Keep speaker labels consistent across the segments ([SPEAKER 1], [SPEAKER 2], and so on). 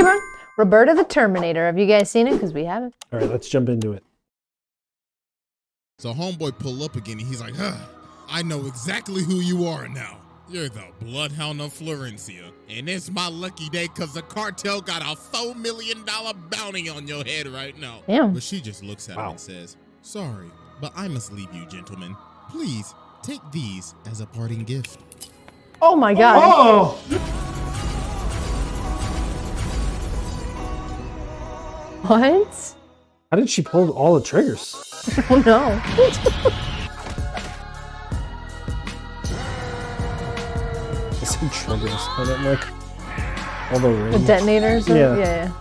[SPEAKER 1] everyone. Roberta the Terminator. Have you guys seen it? Because we haven't.
[SPEAKER 2] All right, let's jump into it.
[SPEAKER 3] So homeboy pull up again and he's like, I know exactly who you are now. You're the Bloodhound of Florencia. And it's my lucky day because the cartel got a $4 million bounty on your head right now.
[SPEAKER 1] Damn.
[SPEAKER 3] But she just looks at him and says, sorry, but I must leave you, gentlemen. Please take these as a parting gift.
[SPEAKER 1] Oh my God.
[SPEAKER 2] Oh!
[SPEAKER 1] What?
[SPEAKER 2] How did she pull all the triggers?
[SPEAKER 1] Oh no.
[SPEAKER 2] I said triggers. I don't like all the rings.
[SPEAKER 1] The detonators?
[SPEAKER 2] Yeah.
[SPEAKER 1] Yeah.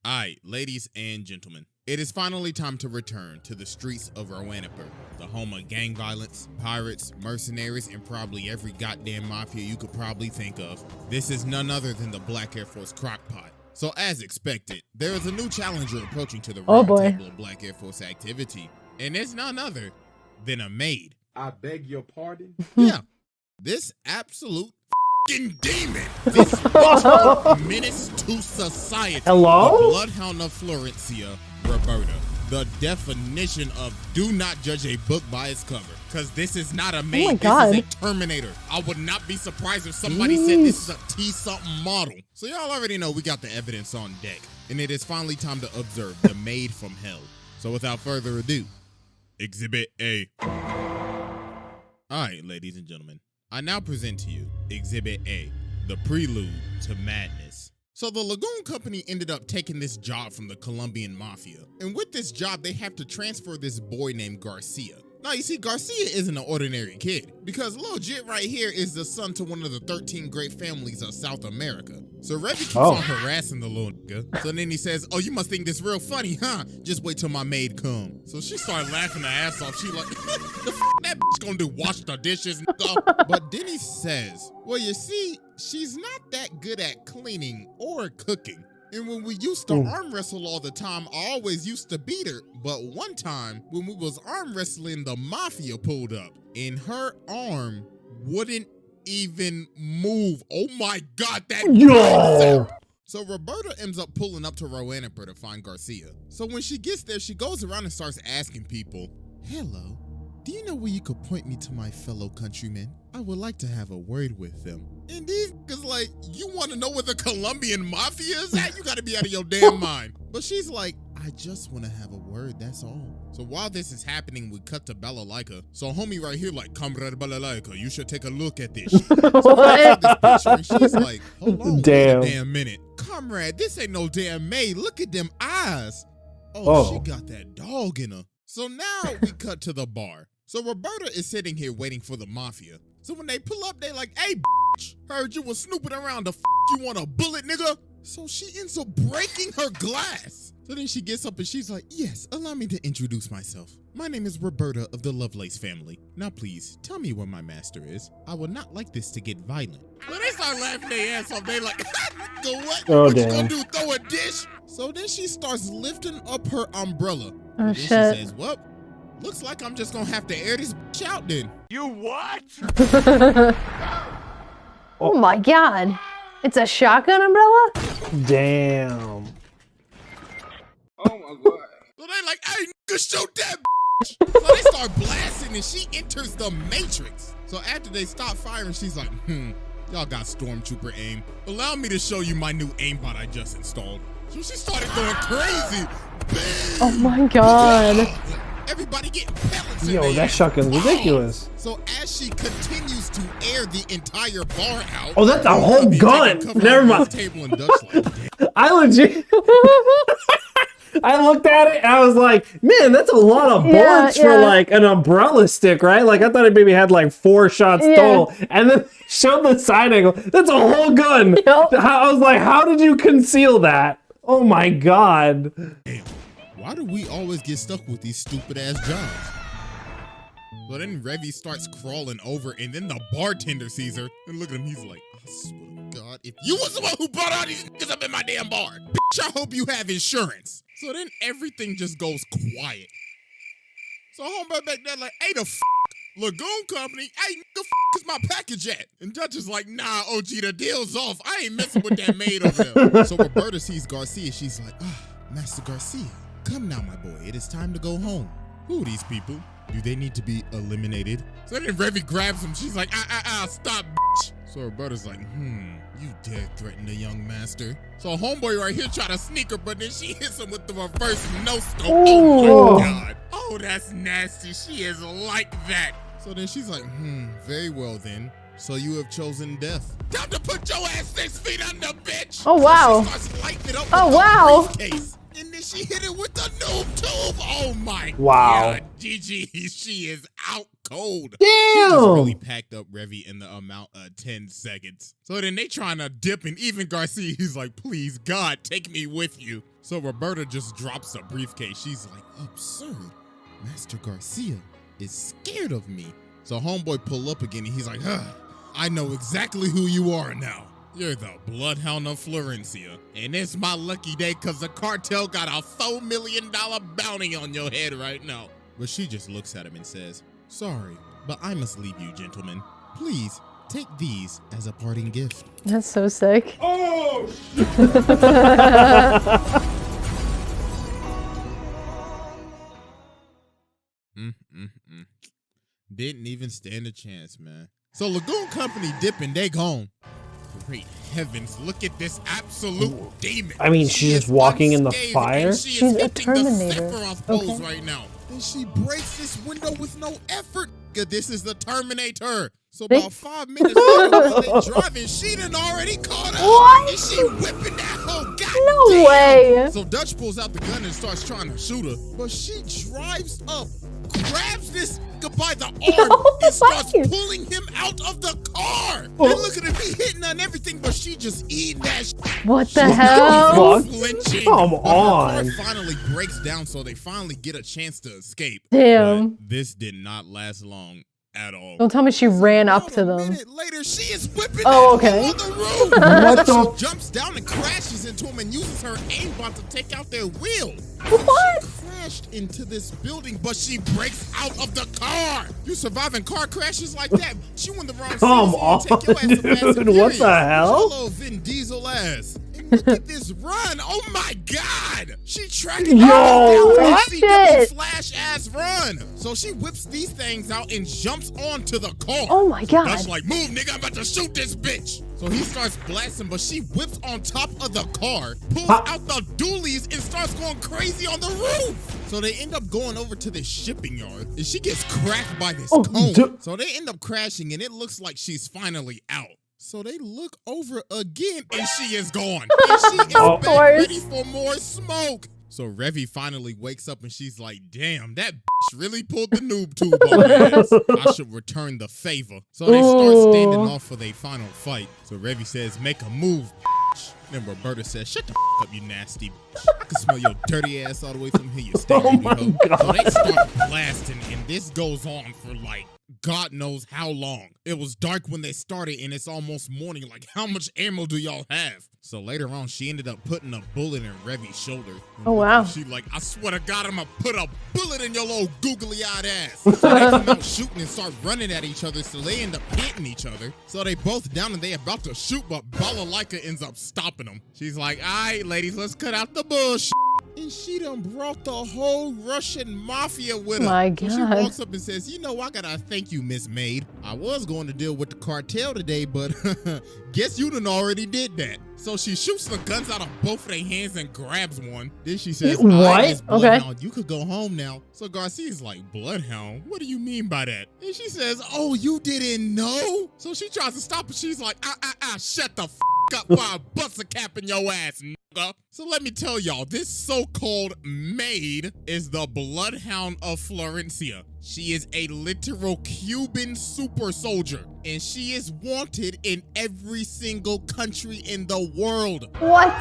[SPEAKER 3] Alright, ladies and gentlemen, it is finally time to return to the streets of Roanoke, the home of gang violence, pirates, mercenaries, and probably every goddamn mafia you could probably think of. This is none other than the Black Air Force Crockpot. So as expected, there is a new challenger approaching to the round table of Black Air Force activity, and it's none other than a maid.
[SPEAKER 4] I beg your pardon?
[SPEAKER 3] Yeah, this absolute f***ing demon, this bitch menace to society.
[SPEAKER 2] Hello?
[SPEAKER 3] The Bloodhound of Florencia, Roberta. The definition of do not judge a book by its cover. Because this is not a maid, this is a Terminator. I would not be surprised if somebody said this is a T-something model. So y'all already know we got the evidence on deck. And it is finally time to observe the maid from hell. So without further ado, Exhibit A. Alright, ladies and gentlemen. I now present to you Exhibit A, the prelude to madness. So the Lagoon Company ended up taking this job from the Colombian Mafia. And with this job, they have to transfer this boy named Garcia. Now, you see, Garcia isn't an ordinary kid, because Lil Jit right here is the son to one of the 13 great families of South America. So Revy keeps on harassing the little nigga. So then he says, oh, you must think this real funny, huh? Just wait till my maid come. So she started laughing her ass off. She like, the f that bitch gonna do? Wash the dishes and stuff. But then he says, well, you see, she's not that good at cleaning or cooking. And when we used to arm wrestle all the time, I always used to beat her. But one time, when we was arm wrestling, the mafia pulled up. And her arm wouldn't even move. Oh my God, that
[SPEAKER 2] Yo!
[SPEAKER 3] So Roberta ends up pulling up to Roanoke to find Garcia. So when she gets there, she goes around and starts asking people, hello, do you know where you could point me to my fellow countrymen? I would like to have a word with them. And these niggas like, you want to know where the Colombian Mafia is at? You got to be out of your damn mind. But she's like, I just want to have a word, that's all. So while this is happening, we cut to Balalaika. So homie right here like, comrade Balalaika, you should take a look at this. So I this picture and she's like, hold on, wait a damn minute. Comrade, this ain't no damn maid. Look at them eyes. Oh, she got that dog in her. So now we cut to the bar. So Roberta is sitting here waiting for the mafia. So when they pull up, they like, hey, bitch, heard you was snooping around. The f you want a bullet, nigga? So she ends up breaking her glass. So then she gets up and she's like, yes, allow me to introduce myself. My name is Roberta of the Lovelace family. Now please, tell me where my master is. I would not like this to get violent. When they start laughing their ass off, they like, go what?
[SPEAKER 2] Oh,
[SPEAKER 3] what
[SPEAKER 2] damn.
[SPEAKER 3] you gonna do, throw a dish? So then she starts lifting up her umbrella.
[SPEAKER 1] Oh,
[SPEAKER 3] and then
[SPEAKER 1] shit.
[SPEAKER 3] she says, well, looks like I'm just gonna have to air this bitch out then.
[SPEAKER 4] You what?
[SPEAKER 1] Oh my God. It's a shotgun umbrella?
[SPEAKER 2] Damn.
[SPEAKER 4] Oh my God.
[SPEAKER 3] So they like, hey, nigga, shoot that bitch. So they start blasting and she enters the Matrix. So after they stop firing, she's like, y'all got stormtrooper aim. Allow me to show you my new aimbot I just installed. So she started going crazy. Bam,
[SPEAKER 1] Oh my God.
[SPEAKER 3] everybody getting pellets in
[SPEAKER 2] Yo,
[SPEAKER 3] their
[SPEAKER 2] that
[SPEAKER 3] ass.
[SPEAKER 2] shotgun's ridiculous.
[SPEAKER 3] So as she continues to air the entire bar out.
[SPEAKER 2] Oh, that's a whole
[SPEAKER 3] Cubby
[SPEAKER 2] gun.
[SPEAKER 3] taking cover
[SPEAKER 2] Never
[SPEAKER 3] off
[SPEAKER 2] mind.
[SPEAKER 3] his Table and Dutch like, damn.
[SPEAKER 2] I legit. I looked at it and I was like, man, that's a lot of bullets for like an umbrella stick, right? Like I thought it maybe had like 4 shots total. And then showed the side angle. That's a whole gun.
[SPEAKER 1] Yep.
[SPEAKER 2] I was like, how did you conceal that? Oh my God.
[SPEAKER 3] Damn, why do we always get stuck with these stupid ass jobs? But then Revy starts crawling over and then the bartender sees her and look at him, he's like, I swear to God, if you was the one who brought all these niggas up in my damn bar, bitch, I hope you have insurance. So then everything just goes quiet. So homeboy back there like, hey, the f Lagoon Company? Hey, the is my package at? And Dutch is like, nah, OG, the deal's off. I ain't messing with that maid over there. So Roberta sees Garcia. She's like, Master Garcia, come now, my boy. It is time to go home. Who are these people? Do they need to be eliminated? So then Revy grabs him. She's like, stop, bitch. So Roberta's like, you dare threaten the young master? So homeboy right here try to sneak her, but then she hits him with the reverse no-scope. Oh my God. Oh, that's nasty. She is like that. So then she's like, very well then. So you have chosen death. Time to put your ass 6 feet under, bitch.
[SPEAKER 1] Oh, wow.
[SPEAKER 3] So she starts lighting it up
[SPEAKER 1] Oh,
[SPEAKER 3] with
[SPEAKER 1] wow.
[SPEAKER 3] the briefcase. And then she hit it with the noob tube. Oh my
[SPEAKER 2] Wow.
[SPEAKER 3] God. GG, she is out cold.
[SPEAKER 2] Damn.
[SPEAKER 3] She just really packed up Revy in the amount of 10 seconds. So then they trying to dip, and even Garcia, he's like, please, God, take me with you. So Roberta just drops a briefcase. She's like, absurd. Master Garcia is scared of me. So homeboy pull up again, and he's like, I know exactly who you are now. You're the Bloodhound of Florencia. And it's my lucky day because the cartel got a $4 million bounty on your head right now. But she just looks at him and says, sorry, but I must leave you, gentlemen. Please take these as a parting gift.
[SPEAKER 1] That's so sick.
[SPEAKER 4] Oh,
[SPEAKER 3] Didn't even stand a chance, man. So Lagoon Company dipping, they gone. Great heavens, look at this absolute demon.
[SPEAKER 2] I mean, she's just
[SPEAKER 3] is
[SPEAKER 2] walking in the
[SPEAKER 3] unscathed,
[SPEAKER 2] fire?
[SPEAKER 3] and she
[SPEAKER 1] She's
[SPEAKER 3] is
[SPEAKER 1] a
[SPEAKER 3] hitting the
[SPEAKER 1] Terminator.
[SPEAKER 3] Sephiroth pose
[SPEAKER 1] Okay.
[SPEAKER 3] right now. And she breaks this window with no effort. This is the Terminator. So
[SPEAKER 1] They-
[SPEAKER 3] about 5 minutes later, while they driving, she done already caught up.
[SPEAKER 1] What?
[SPEAKER 3] And she whipping that whole goddamn.
[SPEAKER 1] No way.
[SPEAKER 3] So Dutch pulls out the gun and starts trying to shoot her, but she drives up, grabs this nigga by the arm,
[SPEAKER 1] Oh
[SPEAKER 3] and starts
[SPEAKER 1] my.
[SPEAKER 3] pulling him out of the car. And look at him, he hitting on everything, but she just eating that shit.
[SPEAKER 1] What the
[SPEAKER 2] Fuck.
[SPEAKER 1] hell?
[SPEAKER 3] Flinching.
[SPEAKER 2] Come
[SPEAKER 3] But
[SPEAKER 2] on.
[SPEAKER 3] her car finally breaks down, so they finally get a chance to escape.
[SPEAKER 1] Damn.
[SPEAKER 3] But this did not last long at all.
[SPEAKER 1] Don't tell me she ran up to
[SPEAKER 3] About a
[SPEAKER 1] them.
[SPEAKER 3] minute later, she is whipping
[SPEAKER 1] Oh,
[SPEAKER 3] that
[SPEAKER 1] okay.
[SPEAKER 3] on the roof.
[SPEAKER 2] What
[SPEAKER 3] So
[SPEAKER 2] the-
[SPEAKER 3] she jumps down and crashes into him and uses her aimbot to take out their wheel.
[SPEAKER 1] What?
[SPEAKER 3] She crashed into this building, but she breaks out of the car. You surviving car crashes like that? You in the wrong
[SPEAKER 2] Come
[SPEAKER 3] season.
[SPEAKER 2] on,
[SPEAKER 3] Take your ass to Fast and
[SPEAKER 2] dude, what
[SPEAKER 3] Furious.
[SPEAKER 2] the hell?
[SPEAKER 3] Your little Vin Diesel ass. And look at this run. Oh my God. She tracking
[SPEAKER 2] Yo,
[SPEAKER 3] down
[SPEAKER 1] what?
[SPEAKER 3] CW flash ass run. So she whips these things out and jumps onto the car.
[SPEAKER 1] Oh my God.
[SPEAKER 3] That's like, move, nigga, I'm about to shoot this bitch. So he starts blasting, but she whips on top of the car, pulls out the dualies, and starts going crazy on the roof. So they end up going over to this shipping yard, and she gets cracked by this cone. So they end up crashing, and it looks like she's finally out. So they look over again, and she is gone. And she is
[SPEAKER 1] Of
[SPEAKER 3] back
[SPEAKER 1] course.
[SPEAKER 3] ready for more smoke. So Revy finally wakes up, and she's like, damn, that bitch really pulled the noob tube on my ass. I should return the favor. So they start standing off for their final fight. So Revy says, make a move, bitch. Then Roberta says, shut the up, you nasty bitch. I can smell your dirty ass all the way from here, you stinky
[SPEAKER 2] my
[SPEAKER 3] hoe.
[SPEAKER 2] God.
[SPEAKER 3] So they start blasting, and this goes on for like God knows how long. It was dark when they started, and it's almost morning. Like, how much ammo do y'all have? So later on, she ended up putting a bullet in Revy's shoulder.
[SPEAKER 1] Oh, wow.
[SPEAKER 3] She like, I swear to God, I'm gonna put a bullet in your little googly-eyed ass. So they come out shooting and start running at each other, so they end up hitting each other. So they both down and they about to shoot, but Balalaika ends up stopping them. She's like, all right, ladies, let's cut out the bullshit. And she done brought the whole Russian mafia with her.
[SPEAKER 1] My
[SPEAKER 3] So she
[SPEAKER 1] God.
[SPEAKER 3] walks up and says, you know, I gotta thank you, Miss Maid. I was going to deal with the cartel today, but guess you done already did that. So she shoots the guns out of both of their hands and grabs one. Then she says,
[SPEAKER 1] What?
[SPEAKER 3] "All right, Miss
[SPEAKER 1] Okay.
[SPEAKER 3] Bloodhound, you could go home now." So Garcia's like, Bloodhound? What do you mean by that? And she says, oh, you didn't know? So she tries to stop, but she's like, shut the up before I bust a cap in your ass, nigga. So let me tell y'all, this so-called maid is the Bloodhound of Florencia. She is a literal Cuban super soldier, and she is wanted in every single country in the world.
[SPEAKER 1] What?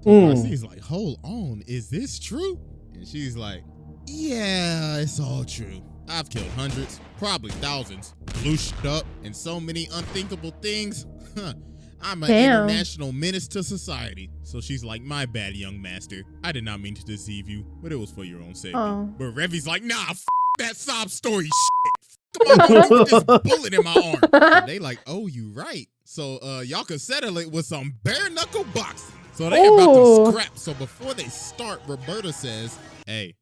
[SPEAKER 3] Garcia's like, hold on, is this true? And she's like, yeah, it's all true. I've killed hundreds, probably thousands, blew shit up, and so many unthinkable things. I'm an
[SPEAKER 1] Damn.
[SPEAKER 3] international menace to society. So she's like, my bad, young master. I did not mean to deceive you, but it was for your own safety.
[SPEAKER 1] Oh.
[SPEAKER 3] But Revy's like, nah, that sob story shit. am I gonna do with this bullet in my arm? So they like, oh, you right. So y'all can settle it with some bare knuckle boxing. So they about to scrap. So before they start, Roberta says, hey,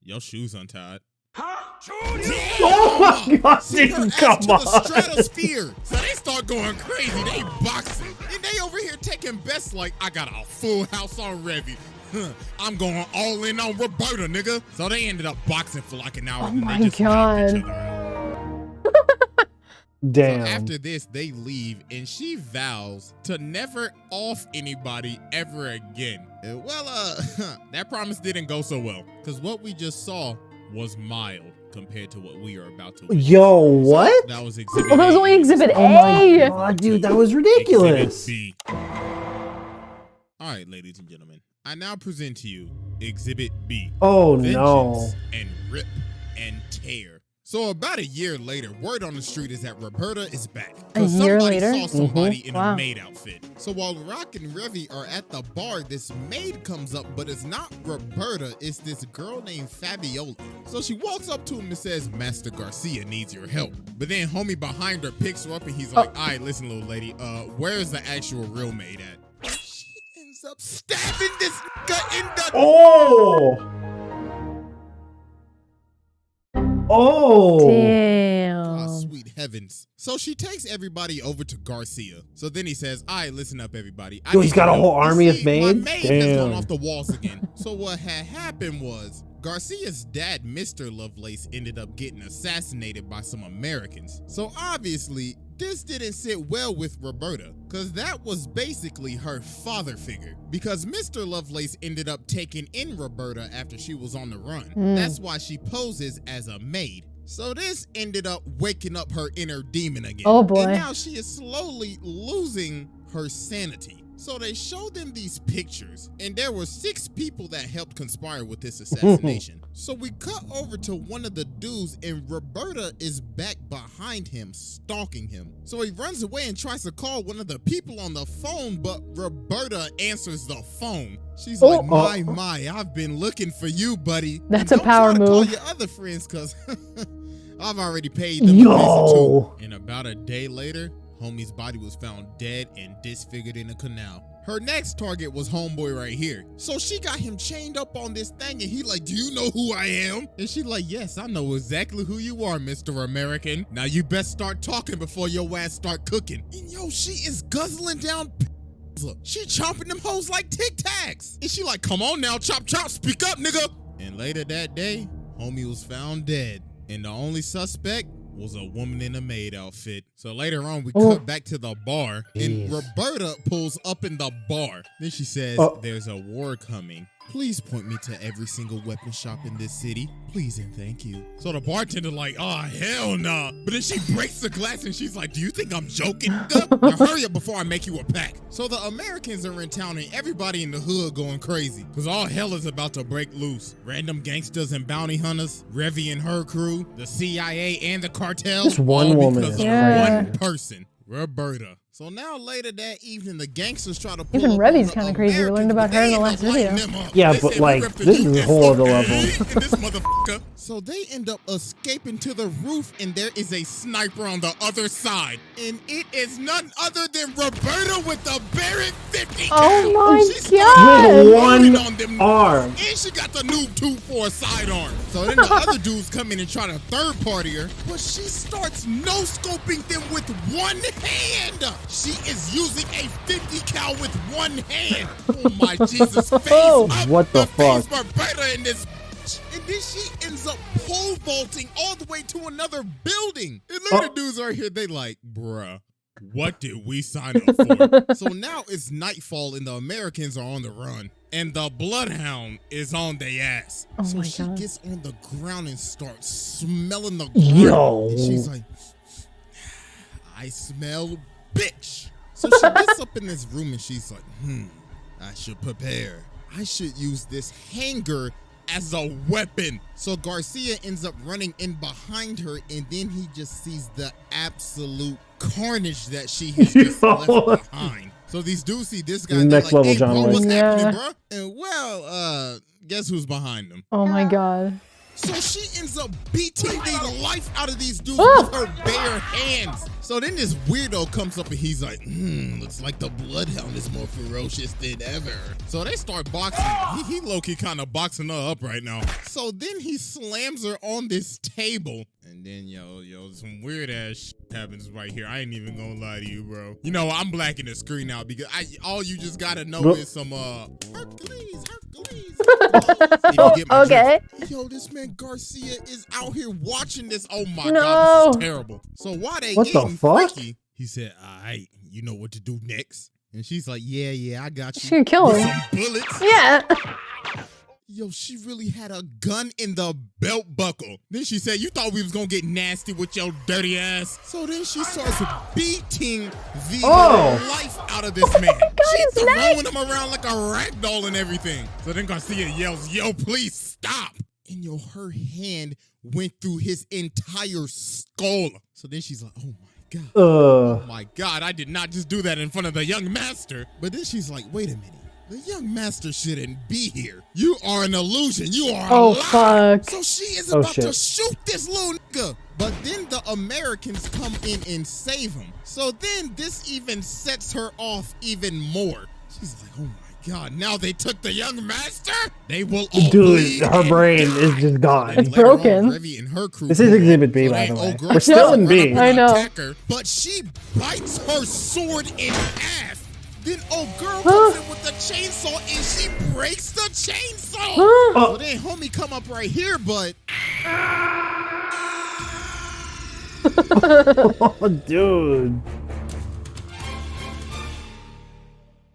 [SPEAKER 3] your shoes untied.
[SPEAKER 2] Oh my God, dude, come on.
[SPEAKER 3] The stratosphere. So they start going crazy. They boxing. And they over here taking bets like, I got a full house on Revy. I'm going all in on Roberta, nigga. So they ended up boxing for like an hour.
[SPEAKER 1] Oh
[SPEAKER 3] and
[SPEAKER 1] my
[SPEAKER 3] they just knocked each
[SPEAKER 1] God.
[SPEAKER 3] other out.
[SPEAKER 2] Damn.
[SPEAKER 3] So after this, they leave, and she vows to never off anybody ever again. Well, that promise didn't go so well, because what we just saw was mild compared to what we are about to witness.
[SPEAKER 2] Yo, what?
[SPEAKER 3] That was exhibit
[SPEAKER 1] Oh, that was only exhibit
[SPEAKER 2] Oh my
[SPEAKER 1] A.
[SPEAKER 2] God, dude, that was ridiculous.
[SPEAKER 3] Exhibit B. All right, ladies and gentlemen, I now present to you Exhibit B.
[SPEAKER 2] Oh
[SPEAKER 3] Vengeance
[SPEAKER 2] no.
[SPEAKER 3] and rip and tear. So about a year later, word on the street is that Roberta is back.
[SPEAKER 1] A year
[SPEAKER 3] somebody
[SPEAKER 1] later?
[SPEAKER 3] saw somebody in
[SPEAKER 1] Wow.
[SPEAKER 3] a maid outfit. So while Rock and Revy are at the bar, this maid comes up, but it's not Roberta, it's this girl named Fabiola. So she walks up to him and says, Master Garcia needs your help. But then homie behind her picks her up and he's like, all right, listen, little lady, where's the actual real maid at? She ends up stabbing this nigga in the...
[SPEAKER 2] Oh. Oh.
[SPEAKER 1] Damn.
[SPEAKER 3] Oh, sweet heavens. So she takes everybody over to Garcia. So then he says, all right, listen up, everybody.
[SPEAKER 2] Yo, he's got a whole army of
[SPEAKER 3] My
[SPEAKER 2] maids?
[SPEAKER 3] maid has gone
[SPEAKER 2] Damn.
[SPEAKER 3] off the walls again. So what had happened was Garcia's dad, Mr. Lovelace, ended up getting assassinated by some Americans. So obviously, this didn't sit well with Roberta, because that was basically her father figure. Because Mr. Lovelace ended up taking in Roberta after she was on the run. That's why she poses as a maid. So this ended up waking up her inner demon again.
[SPEAKER 1] Oh, boy.
[SPEAKER 3] And now she is slowly losing her sanity. So they showed them these pictures, and there were 6 people that helped conspire with this assassination. So we cut over to one of the dudes, and Roberta is back behind him, stalking him. So he runs away and tries to call one of the people on the phone, but Roberta answers the phone. She's like, my, I've been looking for you, buddy.
[SPEAKER 1] That's
[SPEAKER 3] And
[SPEAKER 1] a power
[SPEAKER 3] don't try to call
[SPEAKER 1] move.
[SPEAKER 3] your other friends, because I've already paid them a visit too. And about a day later, homie's body was found dead and disfigured in a canal. Her next target was homeboy right here. So she got him chained up on this thing, and he like, do you know who I am? And she like, yes, I know exactly who you are, Mr. American. Now you best start talking before your ass start cooking. And yo, she is guzzling down she chomping them hoes like Tic Tacs. And she like, come on now, chop chop, speak up, nigga. And later that day, homie was found dead. And the only suspect was a woman in a maid outfit. So later on, we cut back to the bar, and Roberta pulls up in the bar. Then she says, there's a war coming. Please point me to every single weapon shop in this city. Please and thank you. So the bartender like, oh, hell nah. But then she breaks the glass and she's like, do you think I'm joking? Now hurry up before I make you a pack. So the Americans are in town and everybody in the hood going crazy because all hell is about to break loose. Random gangsters and bounty hunters, Revy and her crew, the CIA and the cartel.
[SPEAKER 2] Just one
[SPEAKER 3] all
[SPEAKER 2] woman
[SPEAKER 3] because
[SPEAKER 2] is
[SPEAKER 3] of
[SPEAKER 1] crazy.
[SPEAKER 3] one person, Roberta. So now later that evening, the gangsters try to pull
[SPEAKER 1] Even
[SPEAKER 3] up
[SPEAKER 1] Revy's
[SPEAKER 3] on
[SPEAKER 1] kind
[SPEAKER 3] the
[SPEAKER 1] of crazy. We learned
[SPEAKER 3] Americans,
[SPEAKER 1] about her in the
[SPEAKER 3] but
[SPEAKER 1] last
[SPEAKER 3] they end
[SPEAKER 1] video.
[SPEAKER 3] up lighting them up.
[SPEAKER 2] Yeah,
[SPEAKER 3] They
[SPEAKER 2] but
[SPEAKER 3] say,
[SPEAKER 2] like,
[SPEAKER 3] "We rep the
[SPEAKER 2] this is a whole other
[SPEAKER 3] USO,
[SPEAKER 2] level.
[SPEAKER 3] and this motherfucker." So they end up escaping to the roof, and there is a sniper on the other side, and it is none other than Roberta with the Barrett 50
[SPEAKER 1] Oh
[SPEAKER 3] cal.
[SPEAKER 1] my
[SPEAKER 3] She started
[SPEAKER 1] God.
[SPEAKER 2] With
[SPEAKER 3] loading
[SPEAKER 2] one
[SPEAKER 3] on them,
[SPEAKER 2] arm.
[SPEAKER 3] and she got the new 2-4 sidearm. So then the other dudes come in and try to third party her, but she starts no-scoping them with one hand. She is using a 50 cal with one hand. Oh my Jesus, face up
[SPEAKER 2] What the fuck?
[SPEAKER 3] face Roberta in this. And then she ends up pole vaulting all the way to another building. And later dudes are here, they like, bruh, what did we sign up for? So now it's nightfall and the Americans are on the run. And the Bloodhound is on their ass.
[SPEAKER 1] Oh
[SPEAKER 3] so
[SPEAKER 1] my
[SPEAKER 3] she
[SPEAKER 1] God.
[SPEAKER 3] gets on the ground and starts smelling the ground.
[SPEAKER 2] Yo.
[SPEAKER 3] And she's like, I smell bitch. So she gets up in this room and she's like, I should prepare. I should use this hanger as a weapon. So Garcia ends up running in behind her, and then he just sees the absolute carnage that she has just left behind. So these dudes see this guy, and they're
[SPEAKER 2] Next
[SPEAKER 3] like,
[SPEAKER 2] level
[SPEAKER 3] hey,
[SPEAKER 2] John
[SPEAKER 3] bro,
[SPEAKER 2] Wick.
[SPEAKER 3] what's
[SPEAKER 1] Yeah.
[SPEAKER 3] happening, bro? And well, guess who's behind them?
[SPEAKER 1] Oh my God.
[SPEAKER 3] So she ends up beating the life out of these dudes with her bare hands. So then this weirdo comes up and he's like, looks like the Bloodhound is more ferocious than ever. So they start boxing. He low-key kind of boxing her up right now. So then he slams her on this table. And then, yo, some weird ass shit happens right here. I ain't even gonna lie to you, bro. You know, I'm blacking the screen out because all you just gotta know is some, Hercules. If you get my
[SPEAKER 1] Okay.
[SPEAKER 3] drift. Yo, this man Garcia is out here watching this. Oh my God, this is terrible. So while they getting freaky, he said, all right, you know what to do next. And she's like, yeah, I got you.
[SPEAKER 1] She can kill
[SPEAKER 3] With
[SPEAKER 1] him.
[SPEAKER 3] some bullets.
[SPEAKER 1] Yeah.
[SPEAKER 3] Yo, she really had a gun in the belt buckle. Then she said, you thought we was gonna get nasty with your dirty ass. So then she starts beating the life out of this man. She's throwing him around like a rag doll and everything. So then Garcia yells, yo, please stop. And yo, her hand went through his entire skull. So then she's like, oh my God. Oh my God, I did not just do that in front of the young master. But then she's like, wait a minute. The young master shouldn't be here. You are an illusion. You are a lie.
[SPEAKER 1] Fuck.
[SPEAKER 3] So she is about to shoot this little nigga. But then the Americans come in and save him. So then this even sets her off even more. She's like, oh my God, now they took the young master? They will all bleed.
[SPEAKER 2] Her brain is just gone.
[SPEAKER 1] It's broken.
[SPEAKER 3] Revy and her crew
[SPEAKER 2] This is Exhibit B, by the way. We're still in B.
[SPEAKER 1] I know.
[SPEAKER 3] But she bites her sword in half. Then old girl comes in with the chainsaw and she breaks the chainsaw. So then homie come up right here, but
[SPEAKER 2] dude.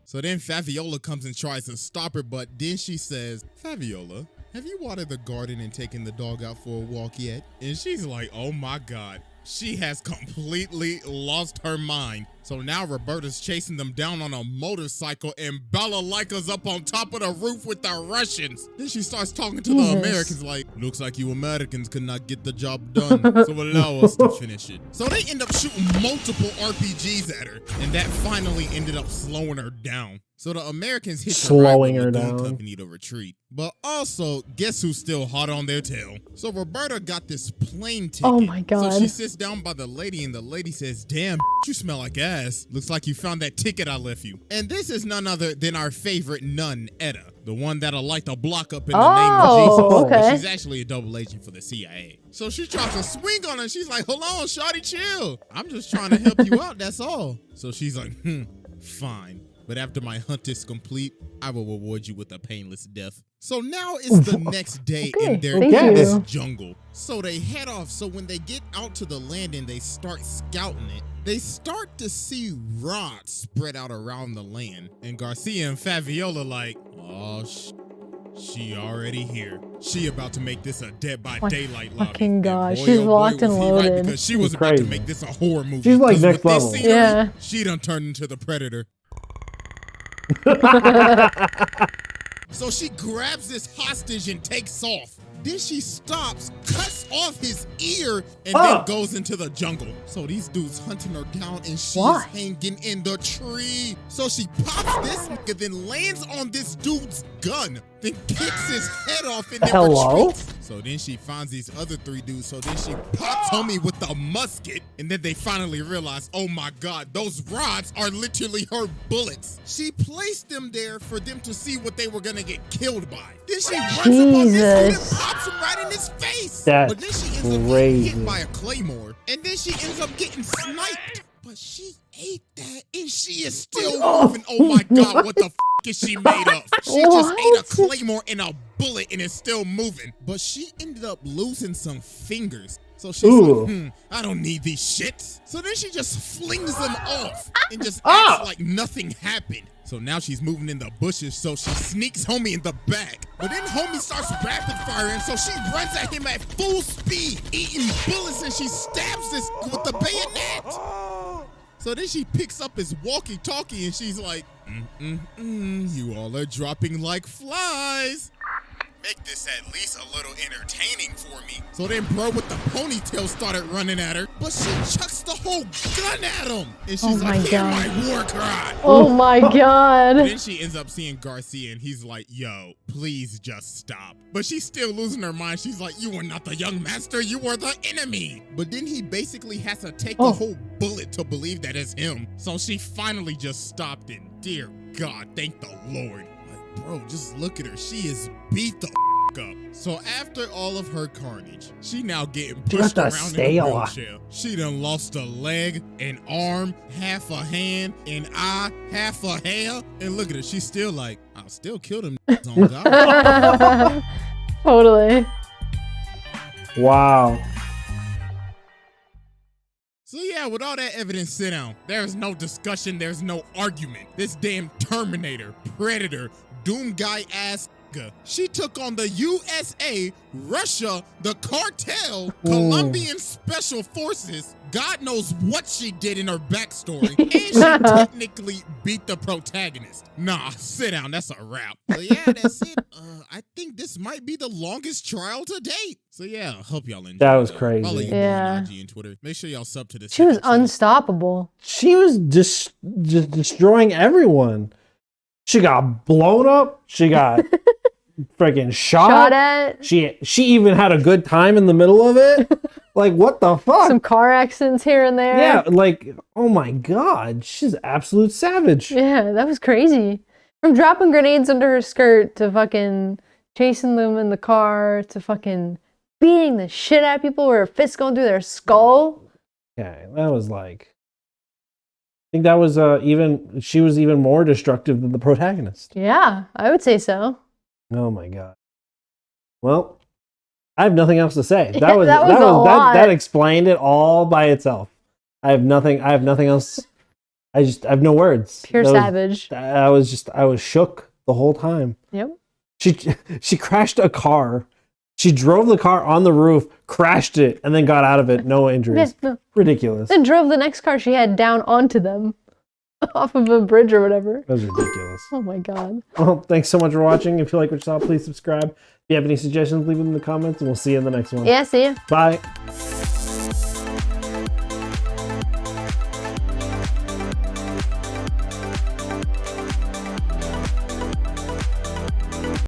[SPEAKER 3] so then Faviola comes and tries to stop her, but then she says, Faviola, have you watered the garden and taken the dog out for a walk yet? And she's like, oh my God. She has completely lost her mind. So now Roberta's chasing them down on a motorcycle and Balalaika's up on top of the roof with the Russians. Then she starts talking to the Americans like, looks like you Americans could not get the job done, so allow us to finish it. So they end up shooting multiple RPGs at her, and that finally ended up slowing her down. So the Americans hit the Lagoon Company to retreat. But also, guess who's still hot on their tail? So Roberta got this plane ticket.
[SPEAKER 1] Oh my God.
[SPEAKER 3] So she sits down by the lady and the lady says, damn, you smell like ass. Looks like you found that ticket I left you. And this is none other than our favorite nun, Etta. The one that'll light the block up in the name of Jesus.
[SPEAKER 1] Okay.
[SPEAKER 3] But she's actually a double agent for the CIA. So she tries to swing on her. She's like, hold on, shawty, chill. I'm just trying to help you out, that's all. So she's like, fine. But after my hunt is complete, I will reward you with a painless death. So now is the next day and they're in this jungle. So they head off. So when they get out to the land and they start scouting it, they start to see rods spread out around the land. And Garcia and Faviola like, oh, she already here. She about to make this a Dead by Daylight lobby.
[SPEAKER 1] Fucking God, she's locked and loaded.
[SPEAKER 3] Right, because she was about to make this a horror movie.
[SPEAKER 2] She's like next level.
[SPEAKER 1] Yeah.
[SPEAKER 3] She done turned into the Predator. So she grabs this hostage and takes off. Then she stops, cuts off his ear, and then goes into the jungle. So these dudes hunting her down, and she's hanging in the tree. So she pops this nigga, then lands on this dude's gun, then kicks his head off and then retreats. So then she finds these other three dudes. So then she pops homie with the musket, and then they finally realize, oh my God, those rods are literally her bullets. She placed them there for them to see what they were gonna get killed by. Then she runs up on this dude and pops him right in his face. But then she ends up getting hit by a claymore, and then she ends up getting sniped. But she ate that, and she is still moving. Oh my God, what the f is she made of? She just ate a claymore and a bullet and is still moving. But she ended up losing some fingers. So she's like, I don't need these shits. So then she just flings them off and just acts like nothing happened. So now she's moving in the bushes, so she sneaks homie in the back. But then homie starts rapid firing, so she runs at him at full speed, eating bullets, and she stabs this with the bayonet. So then she picks up his walkie-talkie and she's like, you all are dropping like flies. Make this at least a little entertaining for me. So then bro with the ponytail started running at her, but she chucks the whole gun at him. And she's like, hear my war cry.
[SPEAKER 1] Oh my God.
[SPEAKER 3] Then she ends up seeing Garcia and he's like, yo, please just stop. But she's still losing her mind. She's like, you are not the young master, you are the enemy. But then he basically has to take a whole bullet to believe that it's him. So she finally just stopped it. Dear God, thank the Lord. Like, bro, just look at her. She is beat the up. So after all of her carnage, she now getting pushed around in a wheelchair. She done lost a leg, an arm, half a hand, an eye, half a hair. And look at her, she's still like, I'll still kill them on God.
[SPEAKER 1] Totally.
[SPEAKER 2] Wow.
[SPEAKER 3] So yeah, with all that evidence sit down, there's no discussion, there's no argument. This damn Terminator, Predator, Doom guy ass. She took on the USA, Russia, the cartel, Colombian special forces. God knows what she did in her backstory. And she technically beat the protagonist. Nah, sit down. That's a wrap. So yeah, that's it. I think this might be the longest trial to date. So yeah, hope y'all enjoyed.
[SPEAKER 2] That was crazy.
[SPEAKER 3] Follow you on IG and Twitter. Make sure y'all sub to this.
[SPEAKER 1] She was unstoppable.
[SPEAKER 2] She was just destroying everyone. She got blown up. She got freaking shot
[SPEAKER 1] at.
[SPEAKER 2] She even had a good time in the middle of it. Like, what the fuck?
[SPEAKER 1] Some car accidents here and there.
[SPEAKER 2] Yeah, like, oh my God, she's absolute savage.
[SPEAKER 1] Yeah, that was crazy. From dropping grenades under her skirt to fucking chasing them in the car to fucking beating the shit out of people with her fists going through their skull.
[SPEAKER 2] Okay, that was like, I think that was she was even more destructive than the protagonist.
[SPEAKER 1] Yeah, I would say so.
[SPEAKER 2] Oh my God. Well, I have nothing else to say. That explained it all by itself. I have nothing else. I have no words.
[SPEAKER 1] Pure savage.
[SPEAKER 2] I was shook the whole time.
[SPEAKER 1] Yep.
[SPEAKER 2] She crashed a car. She drove the car on the roof, crashed it, and then got out of it. No injuries.
[SPEAKER 1] Yeah, no.
[SPEAKER 2] Ridiculous.
[SPEAKER 1] Then drove the next car she had down onto them. Off of a bridge or whatever.
[SPEAKER 2] That was ridiculous.
[SPEAKER 1] Oh my God.
[SPEAKER 2] Well, thanks so much for watching. If you like what you saw, please subscribe. If you have any suggestions, leave them in the comments, and we'll see you in the next one.
[SPEAKER 1] Yeah, see ya.
[SPEAKER 2] Bye.